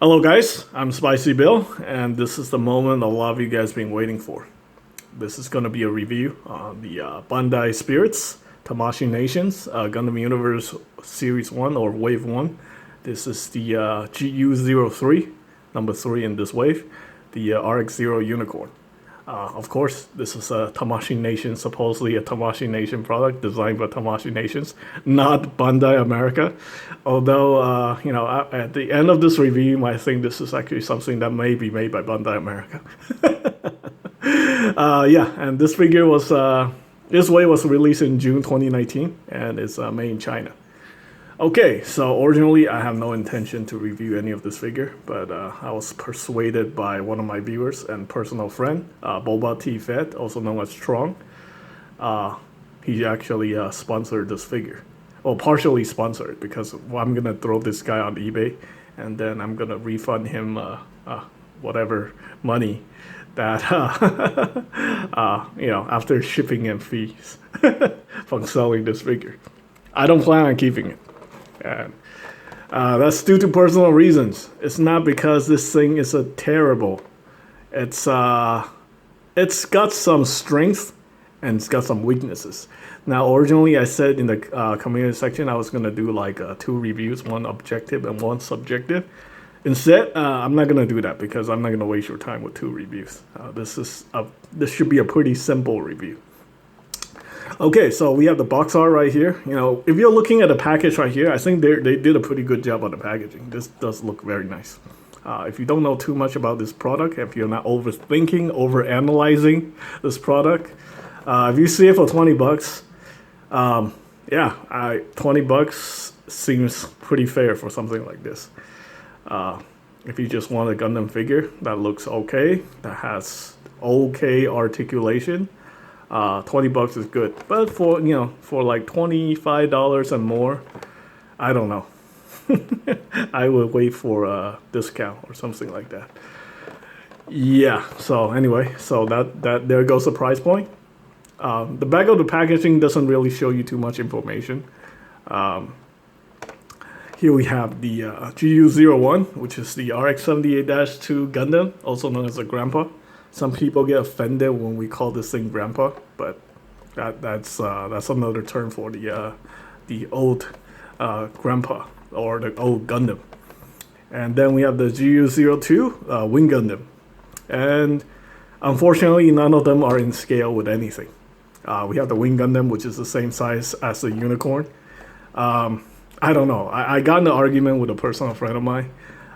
Hello guys, I'm Spicy Bill, and this is the moment a lot of you guys been waiting for. This is going to be a review on the Bandai Spirits, Tamashii Nations, Gundam Universe Series 1 or Wave 1. This is the GU03, number 3 in this wave, the RX0 Unicorn. Of course, this is a Tamashii Nation, supposedly a Tamashii Nation product designed by Tamashii Nations, not Bandai America. Although, at the end of this review, you might think this is actually something that may be made by Bandai America. And this figure was, this wave was released in June 2019, and it's made in China. Okay, so originally I have no intention to review any of this figure, but I was persuaded by one of my viewers and personal friend, Boba T Fed, also known as Strong. He actually sponsored this figure. Well, partially sponsored, because I'm going to throw this guy on eBay, and then I'm going to refund him whatever money that, after shipping and fees from selling this figure. I don't plan on keeping it. And that's due to personal reasons. It's not because this thing is a terrible. It's got some strength and it's got some weaknesses. Now, originally I said in the community section I was gonna do like 2 reviews, one objective and one subjective. Instead, I'm not gonna do that because I'm not gonna waste your time with 2 reviews. This should be a pretty simple review. Okay, so we have the box art right here. You know, if you're looking at the package right here, I think they did a pretty good job on the packaging. This does look very nice. If you don't know too much about this product, if you're not overthinking, overanalyzing this product, if you see it for 20 bucks, 20 bucks seems pretty fair for something like this. If you just want a Gundam figure that looks okay, that has okay articulation, 20 bucks is good, but for like $25 and more, I don't know. I would wait for a discount or something like that. Yeah. So anyway, so that there goes the price point. The back of the packaging doesn't really show you too much information. Here we have the GU01, which is the RX-78-2 Gundam, also known as a Grandpa. Some people get offended when we call this thing Grandpa, but that's another term for the old Grandpa or the old Gundam. And then we have the GU02 Wing Gundam, and unfortunately none of them are in scale with anything. We have the Wing Gundam, which is the same size as the Unicorn. I don't know. I got in an argument with a personal friend of mine.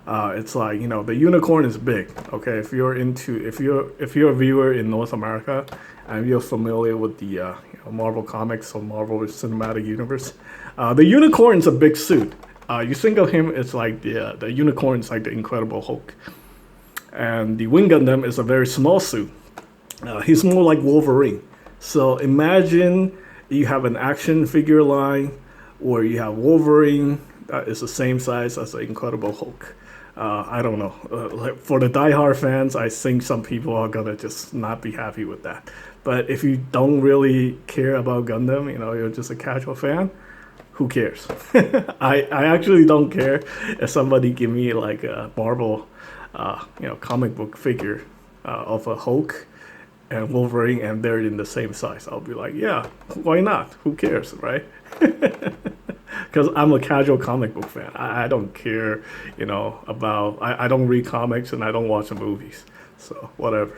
It's like, the Unicorn is big. Okay, if you're a viewer in North America and you're familiar with the Marvel Comics or Marvel Cinematic Universe, the Unicorn's a big suit. You think of him, it's like the Unicorn's like the Incredible Hulk, and the Wing Gundam is a very small suit. He's more like Wolverine. So imagine you have an action figure line where you have Wolverine that is the same size as the Incredible Hulk. I don't know. For the diehard fans, I think some people are gonna just not be happy with that. But if you don't really care about Gundam, you're just a casual fan, who cares? I actually don't care if somebody give me like a Marvel, comic book figure of a Hulk and Wolverine, and they're in the same size. I'll be like, yeah, why not? Who cares, right? Because I'm a casual comic book fan. I don't care, about... I don't read comics and I don't watch the movies. So, whatever.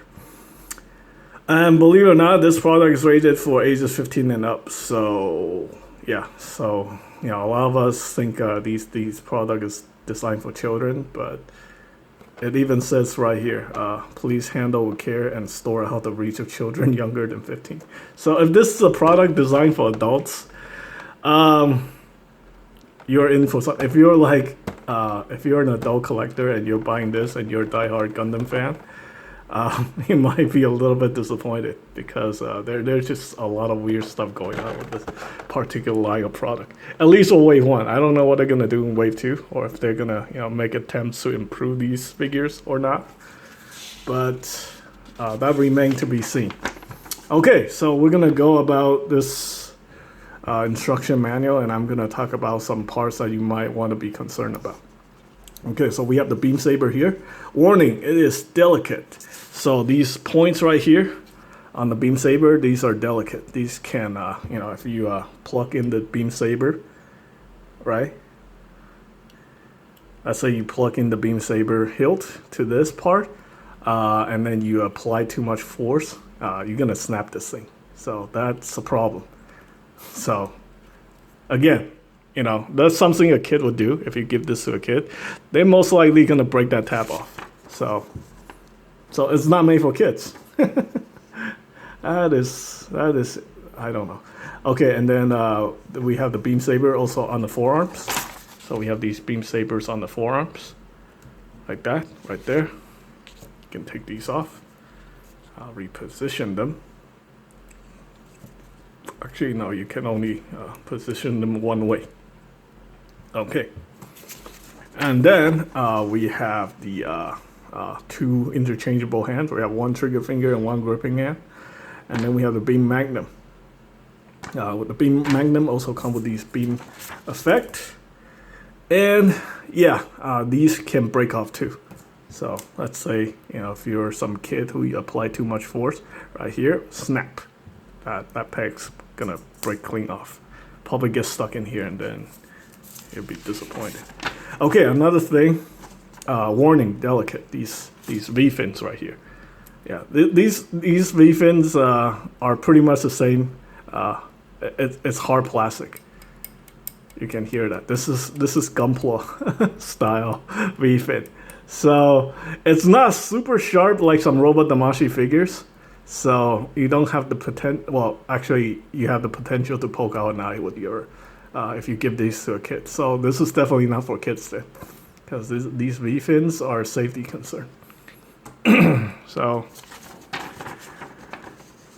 And believe it or not, this product is rated for ages 15 and up. So, yeah. So, a lot of us think these product is designed for children. But it even says right here, please handle with care and store out of reach of children younger than 15. So, if this is a product designed for adults... you're in for some. If you're like, if you're an adult collector and you're buying this and you're a diehard Gundam fan, you might be a little bit disappointed because there's just a lot of weird stuff going on with this particular line of product. At least for Wave 1. I don't know what they're gonna do in Wave 2, or if they're gonna make attempts to improve these figures or not. But that remains to be seen. Okay, so we're gonna go about this instruction manual, and I'm going to talk about some parts that you might want to be concerned about. Okay, so we have the beam saber here. Warning, it is delicate. So these points right here on the beam saber, these are delicate. These can, if you plug in the beam saber, right? Let's say you plug in the beam saber hilt to this part, and then you apply too much force, you're gonna snap this thing. So that's a problem. So again, that's something a kid would do. If you give this to a kid, they're most likely gonna break that tab off. So it's not made for kids. That is, I don't know. Okay, and then we have the beam saber also on the forearms. So we have these beam sabers on the forearms, like that, right there. You can take these off. I'll reposition them. Actually, no, you can only position them one way. Okay. And then we have the two interchangeable hands. We have one trigger finger and one gripping hand. And then we have the beam magnum. With the beam magnum also come with these beam effect. And yeah, these can break off too. So let's say, if you're some kid who apply too much force, right here, snap. That peg's gonna break clean off. Probably get stuck in here and then you'll be disappointed. Okay, another thing, warning, delicate, these V-fins right here. Yeah, these V-fins are pretty much the same. It's hard plastic. You can hear that. This is Gunpla style V-fin. So it's not super sharp like some Robot Damashii figures. So you don't have the potential. Well, actually, you have the potential to poke out an eye with your if you give these to a kid. So this is definitely not for kids then, because these V-fins are a safety concern. So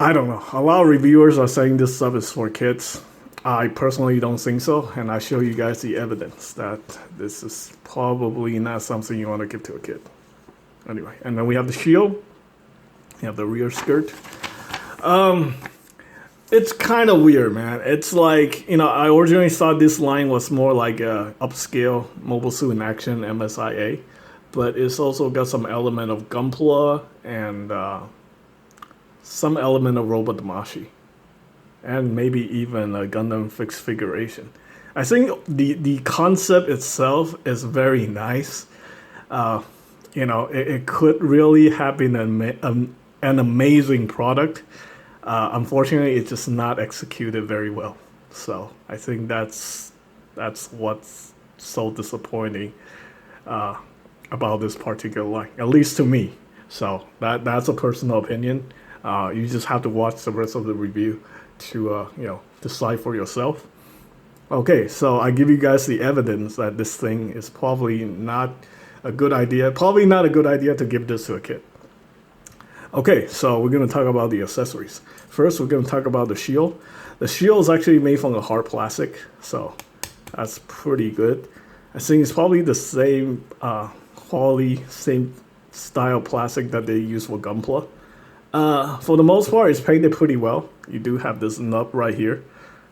I don't know. A lot of reviewers are saying this stuff is for kids. I personally don't think so, and I show you guys the evidence that this is probably not something you want to give to a kid. Anyway, and then we have the shield. You have the rear skirt. It's kind of weird, man. It's like, I originally thought this line was more like a upscale mobile suit in action MSIA, but it's also got some element of Gunpla and some element of Robot Damashii, and maybe even a Gundam fixed figuration. I think the concept itself is very nice. It could really have been an amazing product. Unfortunately, it's just not executed very well. So I think that's what's so disappointing about this particular line, at least to me. So that's a personal opinion. You just have to watch the rest of the review to decide for yourself. Okay, so I give you guys the evidence that this thing is probably not a good idea. Probably not a good idea to give this to a kid. Okay, so we're going to talk about the accessories. First, we're going to talk about the shield. The shield is actually made from a hard plastic, so that's pretty good. I think it's probably the same quality, same style plastic that they use for Gunpla. For the most part, it's painted pretty well. You do have this nub right here.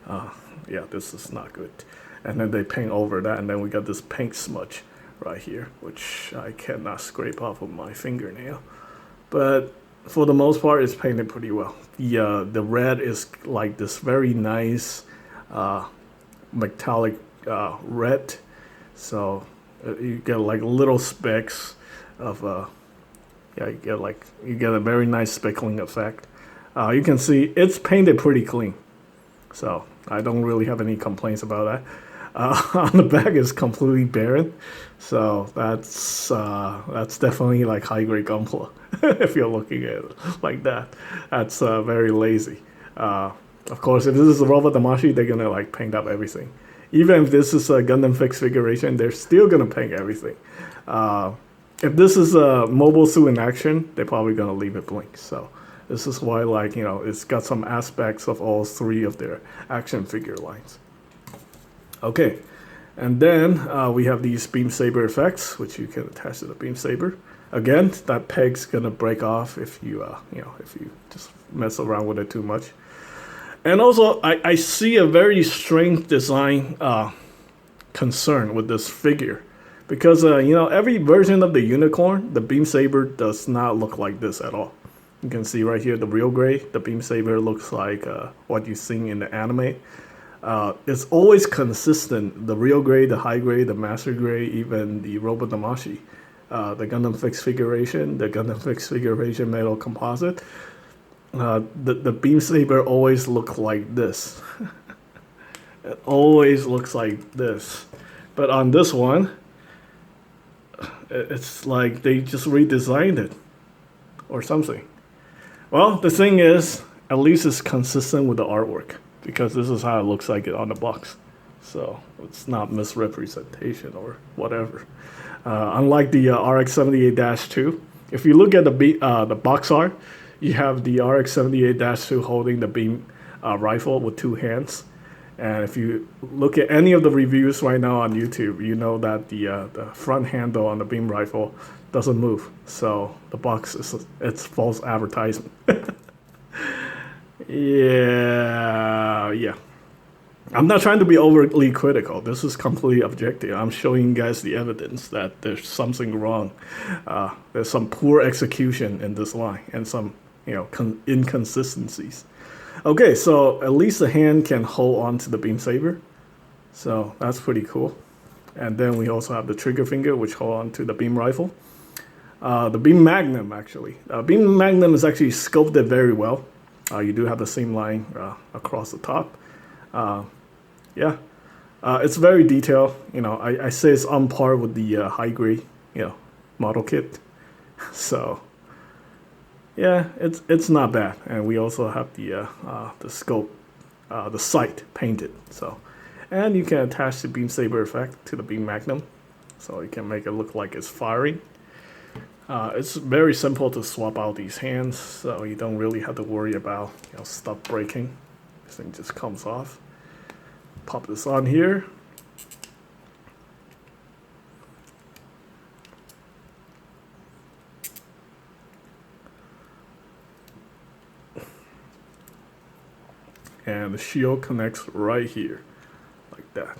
Yeah, this is not good. And then they paint over that, and then we got this paint smudge right here, which I cannot scrape off with my fingernail. But for the most part, it's painted pretty well. The red is like this very nice metallic red. So you get like little specks of you get a very nice speckling effect. You can see it's painted pretty clean. So I don't really have any complaints about that. On the back is completely barren, so that's definitely like high grade Gunpla. If you're looking at it like that, that's very lazy. Of course, if this is a Robot Damashii, they're gonna like paint up everything. Even if this is a Gundam fixed figuration, they're still gonna paint everything. If this is a mobile suit in action, they're probably gonna leave it blank. So this is why, it's got some aspects of all three of their action figure lines. Okay, and then we have these beam saber effects, which you can attach to the beam saber. Again, that peg's gonna break off if you just mess around with it too much. And also, I see a very strange design concern with this figure, because you know, every version of the Unicorn, the beam saber does not look like this at all. You can see right here the real gray, the beam saber looks like what you see in the anime. It's always consistent. The real gray, the high gray, the master gray, even the Robot Damashii, the Gundam fixed figuration, the Gundam fixed figuration metal composite. The beam saber always look like this. It always looks like this. But on this one, it's like they just redesigned it or something. Well, the thing is, at least it's consistent with the artwork, because this is how it looks like it on the box. So it's not misrepresentation or whatever. Unlike the RX-78-2, if you look at the box art, you have the RX-78-2 holding the beam rifle with two hands. And if you look at any of the reviews right now on YouTube, you know that the front handle on the beam rifle doesn't move. So the box it's false advertisement. Yeah. I'm not trying to be overly critical. This is completely objective. I'm showing you guys the evidence that there's something wrong. There's some poor execution in this line and some, you know, inconsistencies. Okay, so at least the hand can hold on to the beam saber. So that's pretty cool. And then we also have the trigger finger, which hold on to the beam rifle. The beam magnum, actually. Beam magnum is actually sculpted very well. You do have the same line across the top. It's very detailed. You know, I say it's on par with the high grade, you know, model kit. So yeah, it's not bad. And we also have the scope, the sight painted. So, and you can attach the beam saber effect to the beam magnum, so you can make it look like it's firing. It's very simple to swap out these hands, so you don't really have to worry about, you know, stuff breaking. This thing just comes off. Pop this on here. And the shield connects right here, like that.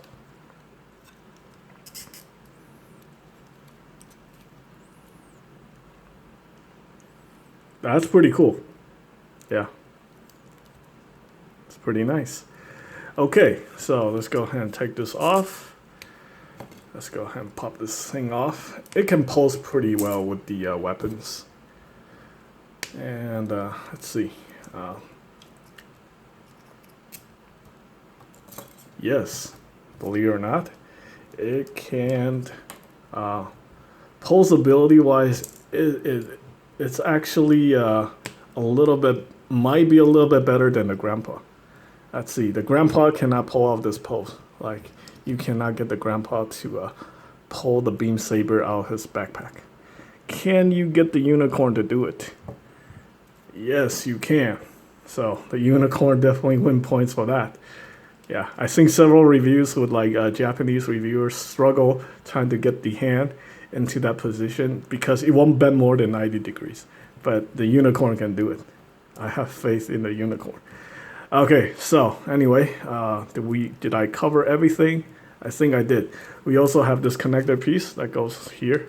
That's pretty cool. Yeah. It's pretty nice. Okay, so let's go ahead and take this off. Let's go ahead and pop this thing off. It can pulse pretty well with the weapons. And let's see. Yes, believe it or not, it can. Posability wise, it's actually a little bit, might be a little bit better than the grandpa. Let's see, the grandpa cannot pull off this pose. Like, you cannot get the grandpa to pull the beam saber out of his backpack. Can you get the unicorn to do it? Yes, you can. So the unicorn definitely win points for that. Yeah, I think several reviews with like Japanese reviewers struggle trying to get the hand into that position because it won't bend more than 90 degrees. But the unicorn can do it. I have faith in the unicorn. Okay, so anyway, did I cover everything? I think I did. We also have this connector piece that goes here,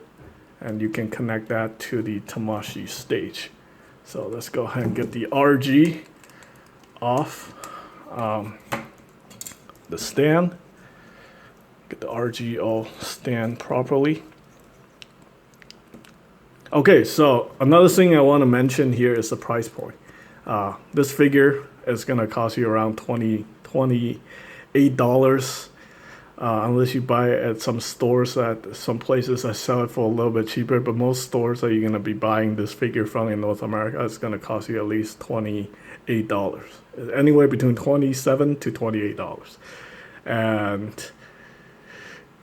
and you can connect that to the Tamashii stage. So let's go ahead and get the RG off the stand. Get the RG all stand properly. Okay, so another thing I want to mention here is the price point. This figure is going to cost you around $28, unless you buy it at some stores, at some places that sell it for a little bit cheaper. But most stores that you're going to be buying this figure from in North America, it's going to cost you at least $28. Anywhere between $27 to $28. And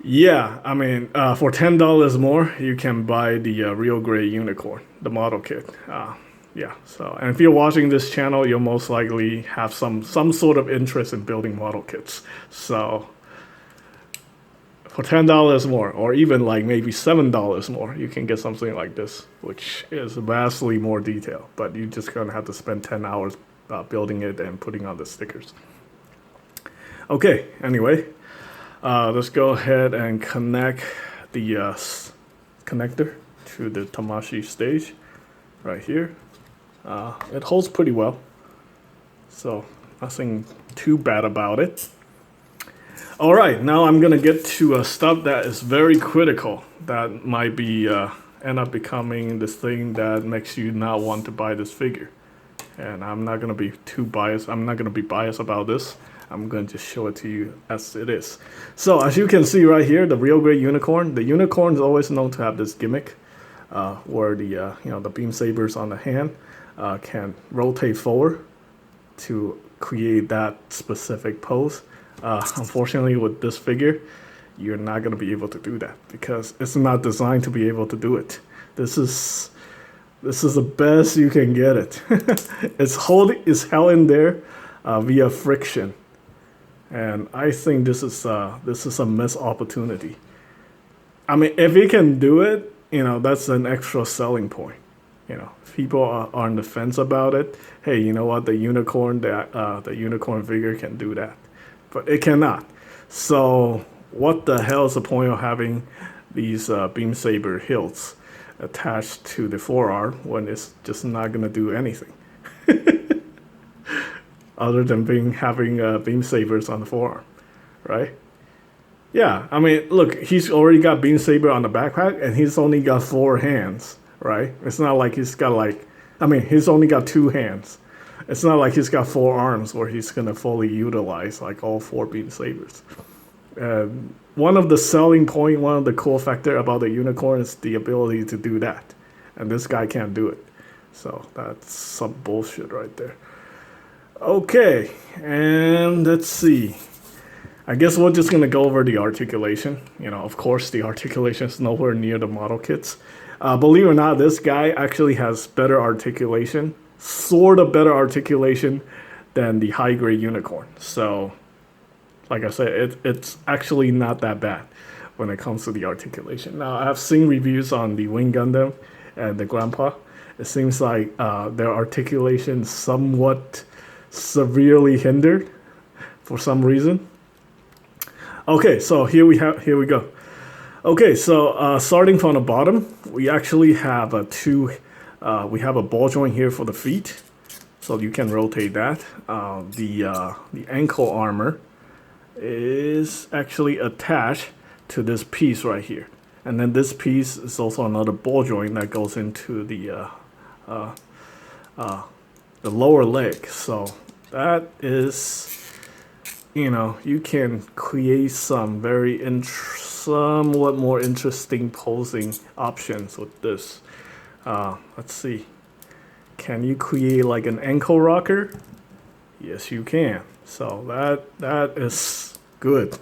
yeah, I mean, for $10 more, you can buy the real gray unicorn, the model kit. Yeah, so, and if you're watching this channel, you'll most likely have some sort of interest in building model kits. So for $10 more, or even like maybe $7 more, you can get something like this, which is vastly more detailed, but you're just gonna have to spend 10 hours building it and putting on the stickers. Okay, anyway, let's go ahead and connect the connector to the Tamashii stage right here. It holds pretty well, so nothing too bad about it. All right, now I'm gonna get to stuff that is very critical that might be end up becoming this thing that makes you not want to buy this figure. And I'm not gonna be too biased. I'm not gonna be biased about this. I'm gonna just show it to you as it is. So as you can see right here, the real grade unicorn. The unicorn is always known to have this gimmick where the the beam sabers on the hand can rotate forward to create that specific pose. Unfortunately, with this figure, you're not going to be able to do that because it's not designed to be able to do it. This is the best you can get it. It's held in there via friction, and I think this is a missed opportunity. I mean, if you can do it, that's an extra selling point. If people are on the fence about it, hey, you know what? The unicorn figure can do that, but it cannot. So what the hell is the point of having these beam saber hilts attached to the forearm when it's just not going to do anything other than having beam sabers on the forearm, right? Yeah, I mean, look, he's already got beam saber on the backpack, and he's only got 4 hands, right? It's not like he's got he's only got 2 hands. It's not like he's got 4 arms where he's gonna fully utilize like all 4 beam sabers. One of the cool factor about the unicorn is the ability to do that, and this guy can't do it. So that's some bullshit right there. Okay, and let's see. I guess we're just gonna go over the articulation. Of course, the articulation is nowhere near the model kits. Believe it or not, this guy actually has better articulation, sort of better articulation than the high grade unicorn. So, like I said, it's actually not that bad when it comes to the articulation. Now, I've seen reviews on the Wing Gundam and the Gunpla. It seems like their articulation somewhat severely hindered for some reason. Okay, so here we go. Okay, so starting from the bottom, we actually have we have a ball joint here for the feet, so you can rotate that. The ankle armor is actually attached to this piece right here, and then this piece is also another ball joint that goes into the lower leg. So that is, you can create some somewhat more interesting posing options with this. Let's see. Can you create like an ankle rocker? Yes, you can. So that is good.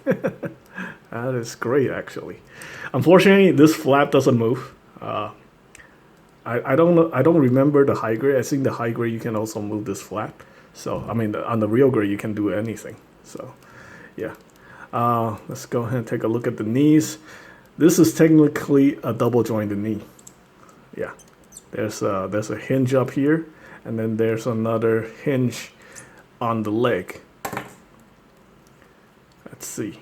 That is great, actually. Unfortunately, this flap doesn't move. I don't know. I don't remember the high grade. I think the high grade you can also move this flap. So I mean, on the real grade you can do anything. So yeah. Let's go ahead and take a look at the knees. This is technically a double jointed knee. Yeah. There's a hinge up here, and then there's another hinge on the leg. Let's see.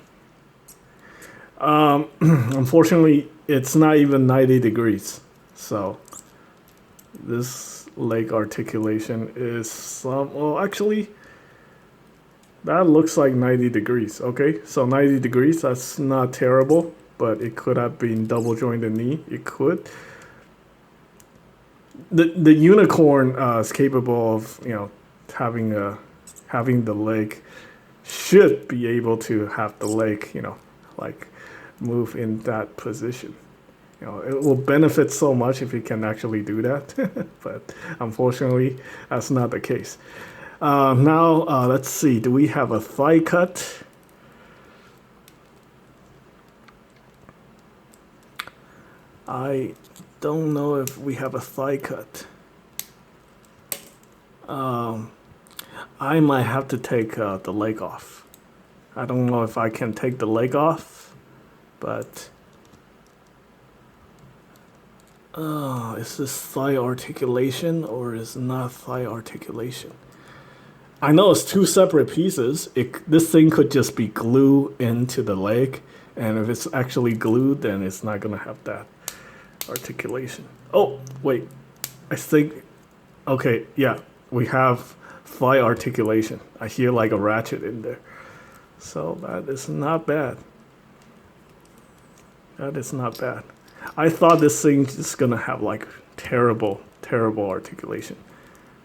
Unfortunately, it's not even 90 degrees. So this leg articulation is actually, that looks like 90 degrees. Okay, so 90 degrees, that's not terrible, but it could have been double jointed knee. It could. The unicorn is capable of having the leg, should be able to have the leg like move in that position. It will benefit so much if you can actually do that, but unfortunately that's not the case. Now let's see, do we have a thigh cut? I don't know if we have a thigh cut. I might have to take the leg off. I don't know if I can take the leg off, but is this thigh articulation or is not thigh articulation? I know it's 2 separate pieces. This thing could just be glued into the leg And if it's actually glued, then it's not gonna have that articulation. Oh, wait, I think, okay, yeah, we have thigh articulation. I hear like a ratchet in there. So that is not bad. That is not bad. I thought this thing is gonna have like terrible articulation.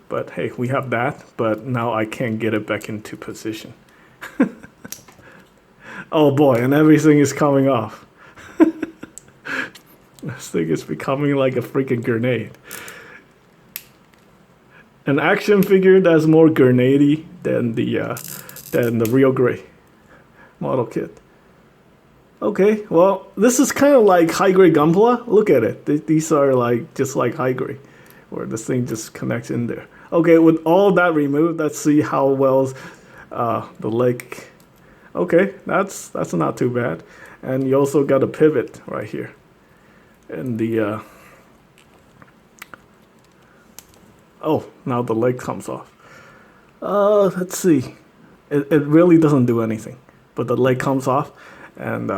But hey, we have that, but now I can't get it back into position. Oh boy, and everything is coming off. This thing is becoming like a freaking grenade. An action figure that's more grenadey than the real gray model kit. Okay, well, this is kind of like high grade Gunpla. Look at it. These are like just like high grade, where this thing just connects in there. Okay, with all that removed, let's see how well the leg. Okay, that's not too bad. And you also got a pivot right here. And the oh, now the leg comes off. Let's see. It really doesn't do anything, but the leg comes off, and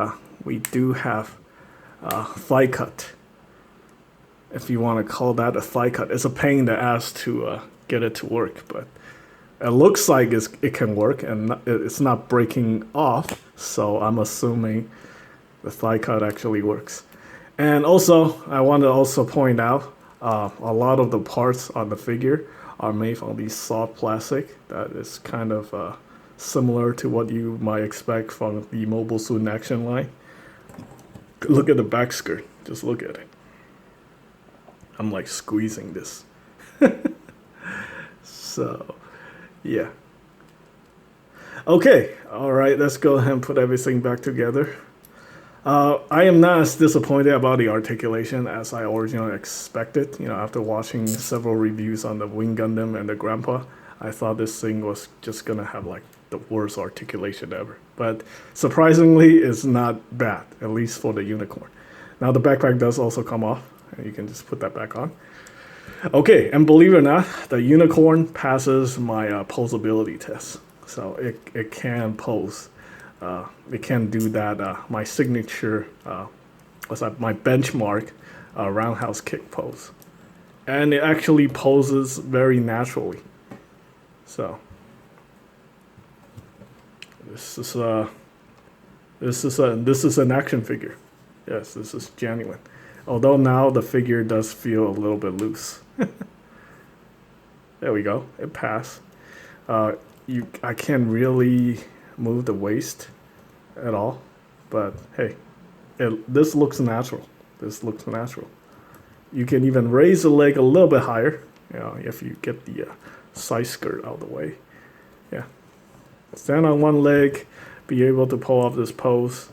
we do have thigh cut. If you want to call that a thigh cut, it's a pain in the ass to get it to work, but it looks like it can work, and it's not breaking off. So I'm assuming the thigh cut actually works. And also, I want to also point out a lot of the parts on the figure are made from these soft plastic that is kind of similar to what you might expect from the Mobile Suit in Action line. Look at the back skirt. Just look at it. I'm like squeezing this. So, yeah. Okay, all right, let's go ahead and put everything back together. I am not as disappointed about the articulation as I originally expected. You know, after watching several reviews on the Wing Gundam and the Grandpa, I thought this thing was just gonna have like the worst articulation ever. But surprisingly, it's not bad, at least for the Unicorn. Now the backpack does also come off, and you can just put that back on. Okay, and believe it or not, the Unicorn passes my posability test. So it can pose. It can do that, my signature, what's that, my benchmark roundhouse kick pose. And it actually poses very naturally. So, this is an action figure. Yes, this is genuine. Although now the figure does feel a little bit loose. There we go, it passed. I can't really move the waist at all, but hey, this looks natural. This looks natural. You can even raise the leg a little bit higher, you know, if you get the side skirt out of the way. Yeah, stand on one leg, be able to pull off this pose.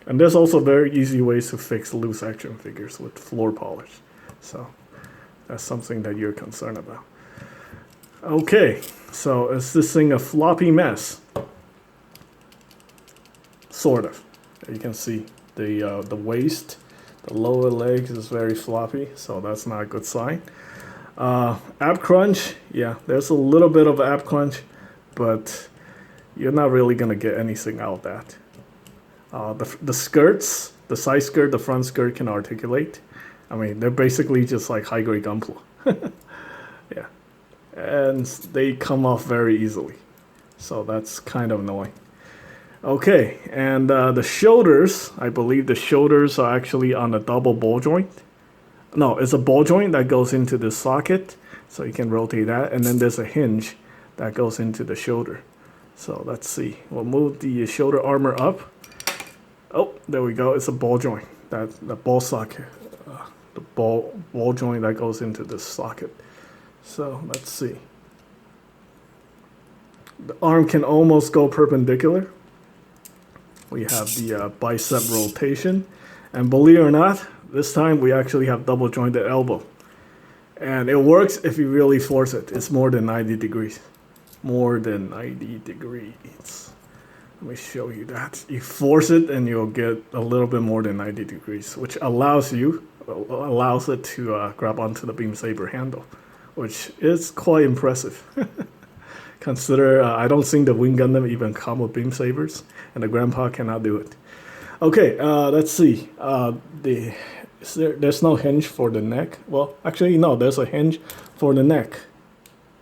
And there's also very easy ways to fix loose action figures with floor polish. So that's something that you're concerned about. Okay, so is this thing a floppy mess? Sort of. You can see the waist, the lower legs is very floppy, so that's not a good sign. Ab crunch, yeah, there's a little bit of ab crunch, but you're not really gonna get anything out of that. The skirts, the side skirt, the front skirt can articulate. I mean, they're basically just like high-grade Gunpla. Yeah. And they come off very easily. So that's kind of annoying. Okay, and the shoulders, I believe the shoulders are actually on a double ball joint. No, it's a ball joint that goes into the socket, so you can rotate that. And then there's a hinge that goes into the shoulder. So let's see. We'll move the shoulder armor up. Oh, there we go. It's a ball joint. The ball socket. The ball joint that goes into this socket. So let's see. The arm can almost go perpendicular. We have the bicep rotation. And believe it or not, this time we actually have double jointed elbow. And it works if you really force it. It's more than 90 degrees. More than 90 degrees. Let me show you that. You force it and you'll get a little bit more than 90 degrees, which allows it to grab onto the beam saber handle, which is quite impressive. Consider I don't think the Wing Gundam even come with beam sabers, and the Grandpa cannot do it. Okay, let's see. There's no hinge for the neck. Well, actually, no, there's a hinge for the neck.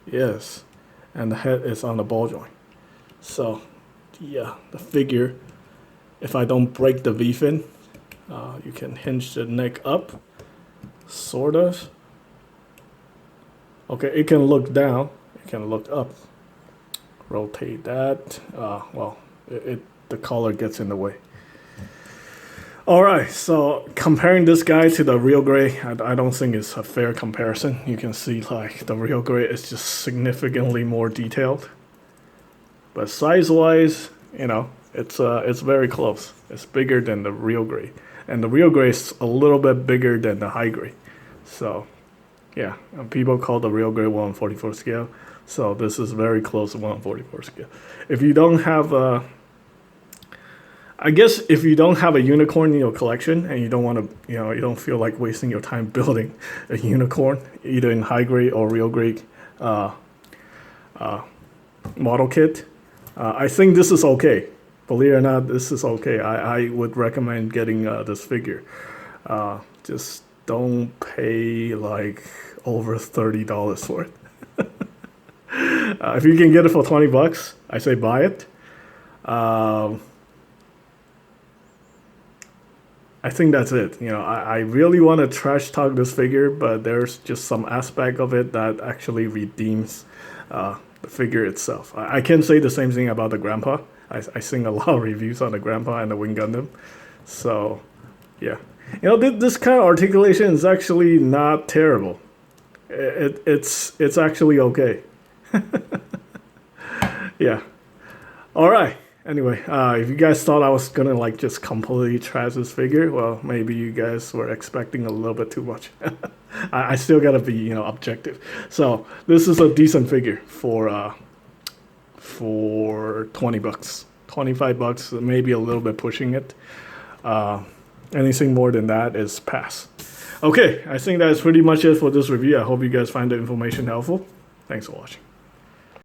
Yes, and the head is on the ball joint. So, yeah, the figure, if I don't break the V-fin, you can hinge the neck up, sort of. Okay, it can look down, it can look up. Rotate that. Well, the collar gets in the way. All right, so comparing this guy to the real gray, I don't think it's a fair comparison. You can see like the real gray is just significantly more detailed, but size-wise, you know, it's very close. It's bigger than the real gray, and the real gray is a little bit bigger than the high gray. So, yeah, and people call the real gray 1/44 scale. So this is very close to 1/44 scale. If you don't have I guess if you don't have a unicorn in your collection and you don't want to, you don't feel like wasting your time building a unicorn, either in high grade or real grade model kit, I think this is okay. Believe it or not, this is okay. I would recommend getting this figure. Just don't pay like over $30 for it. If you can get it for $20, I say buy it. I think that's it. I really want to trash talk this figure, but there's just some aspect of it that actually redeems the figure itself. I can say the same thing about the Grandpa. I seen a lot of reviews on the Grandpa and the Wing Gundam. So, yeah. This kind of articulation is actually not terrible. It's actually okay. Yeah. All right. Anyway, if you guys thought I was gonna like just completely trash this figure, well, maybe you guys were expecting a little bit too much. I still gotta be objective. So this is a decent figure for $20, $25, maybe a little bit pushing it. Anything more than that is pass. Okay, I think that's pretty much it for this review. I hope you guys find the information helpful. Thanks for watching.